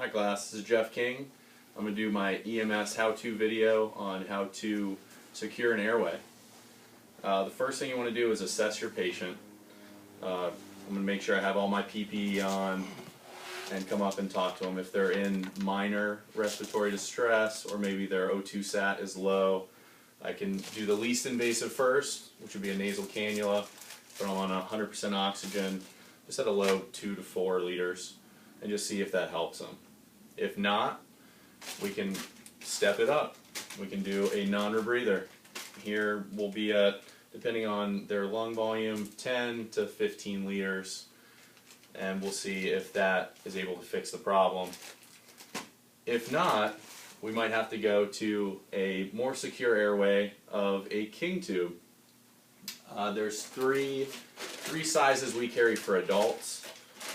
Hi class, this is Jeff King. I'm going to do my EMS how-to video on how to secure an airway. The first thing you want to do is assess your patient. I'm going to make sure I have all my PPE on and come up and talk to them. If they're in minor respiratory distress or maybe their O2 sat is low, I can do the least invasive first, which would be a nasal cannula, put them on 100% oxygen, just at a low 2 to 4 liters, and just see if that helps them. If not, we can step it up. We can do a non-rebreather. Here will be at, depending on their lung volume, 10 to 15 liters, and we'll see if that is able to fix the problem. If not, we might have to go to a more secure airway of a king tube. There's three sizes we carry for adults.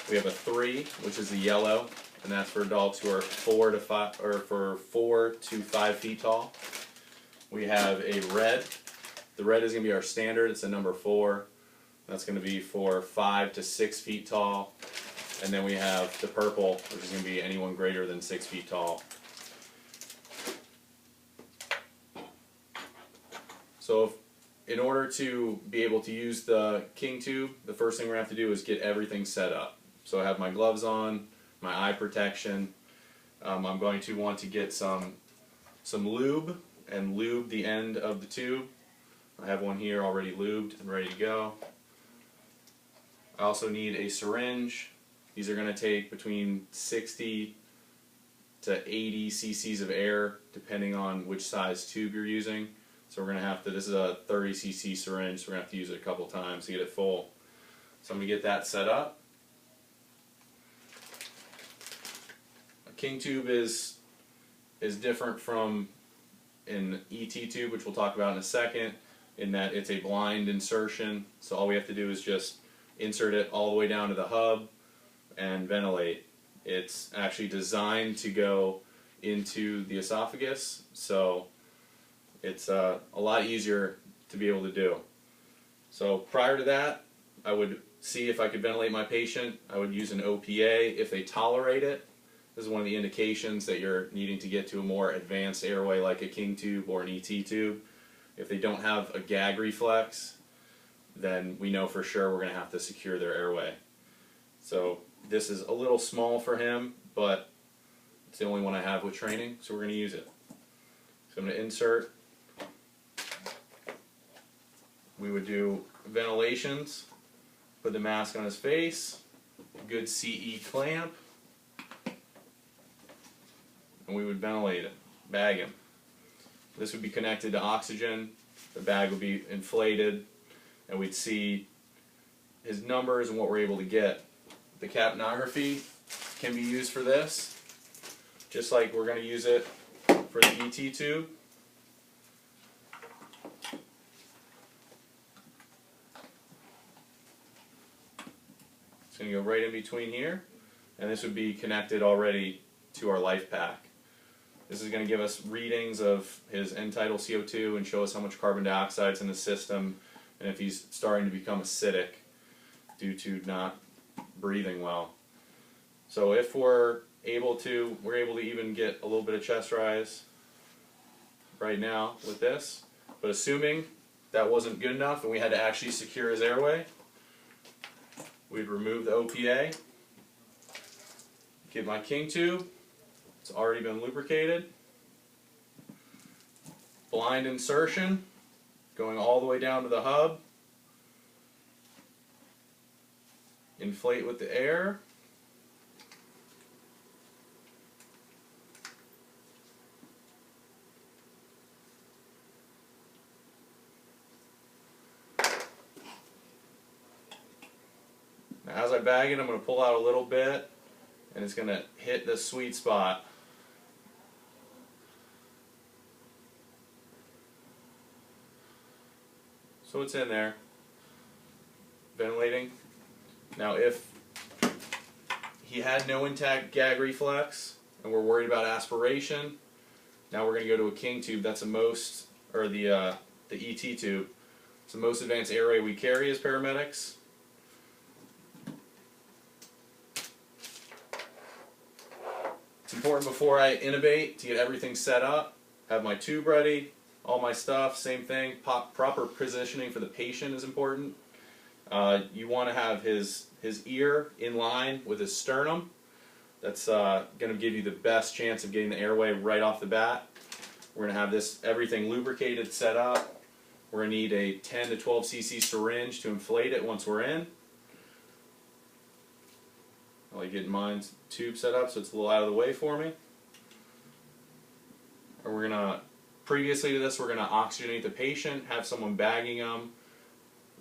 We have a 3, which is the yellow, and that's for adults who are 4 to 5 feet tall. We have a red. The red is going to be our standard. It's a number 4. That's going to be for 5 to 6 feet tall. And then we have the purple, which is going to be anyone greater than 6 feet tall. So in order to be able to use the king tube, the first thing we're going to have to do is get everything set up. So I have my gloves on, my eye protection. I'm going to want to get some lube and lube the end of the tube. I have one here already lubed and ready to go. I also need a syringe. These are going to take between 60 to 80 cc's of air depending on which size tube you're using. So we're going to have to, this is a 30 cc syringe, so we're going to have to use it a couple times to get it full. So I'm going to get that set up. A king tube is different from an ET tube, which we'll talk about in a second, in that it's a blind insertion. So all we have to do is just insert it all the way down to the hub and ventilate. It's actually designed to go into the esophagus, so it's a lot easier to be able to do. So prior to that, I would see if I could ventilate my patient. I would use an OPA if they tolerate it. This is one of the indications that you're needing to get to a more advanced airway like a king tube or an ET tube. If they don't have a gag reflex, then we know for sure we're going to have to secure their airway. So this is a little small for him, but it's the only one I have with training, so we're going to use it. So I'm going to insert. We would do ventilations, put the mask on his face, good CE clamp, and we would ventilate him, bag him. This would be connected to oxygen, the bag would be inflated, and we'd see his numbers and what we're able to get. The capnography can be used for this, just like we're going to use it for the ET tube. It's going to go right in between here, and this would be connected already to our life pack. This is going to give us readings of his end-tidal CO2 and show us how much carbon dioxide is in the system and if he's starting to become acidic due to not breathing well. So if we're able to even get a little bit of chest rise right now with this, but assuming that wasn't good enough and we had to actually secure his airway, we'd remove the OPA, get my king tube. It's already been lubricated. Blind insertion, going all the way down to the hub. Inflate with the air. Now as I bag it, I'm going to pull out a little bit, and it's going to hit the sweet spot. So it's in there, ventilating. Now if he had no intact gag reflex and we're worried about aspiration, now we're going to go to a king tube. That's the most, or the ET tube. It's the most advanced airway we carry as paramedics. It's important before I intubate to get everything set up, have my tube ready, all my stuff, same thing. Proper positioning for the patient is important. You want to have his ear in line with his sternum. That's going to give you the best chance of getting the airway right off the bat. We're going to have everything lubricated, set up. We're going to need a 10 to 12 cc syringe to inflate it once we're in. I like getting mine's tube set up so it's a little out of the way for me. And we're going to, previously to this, we're going to oxygenate the patient, have someone bagging him,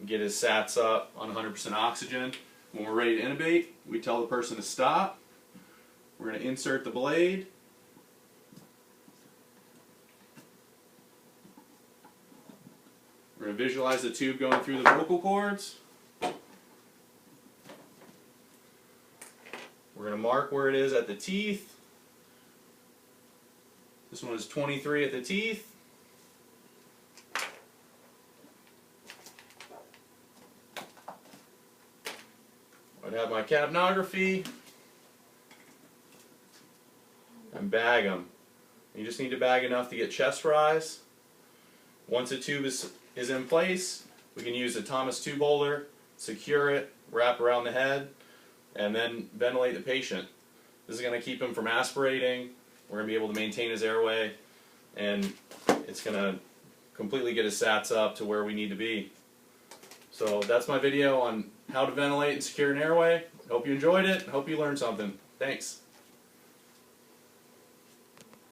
get his sats up on 100% oxygen. When we're ready to intubate, we tell the person to stop. We're going to insert the blade. We're going to visualize the tube going through the vocal cords. We're going to mark where it is at the teeth. This one is 23 at the teeth. I'd have my capnography and bag them. You just need to bag enough to get chest rise. Once the tube is in place, we can use a Thomas tube holder, secure it, wrap around the head, and then ventilate the patient. This is going to keep him from aspirating. We're going to be able to maintain his airway, and it's going to completely get his sats up to where we need to be. So that's my video on how to ventilate and secure an airway. Hope you enjoyed it. Hope you learned something. Thanks.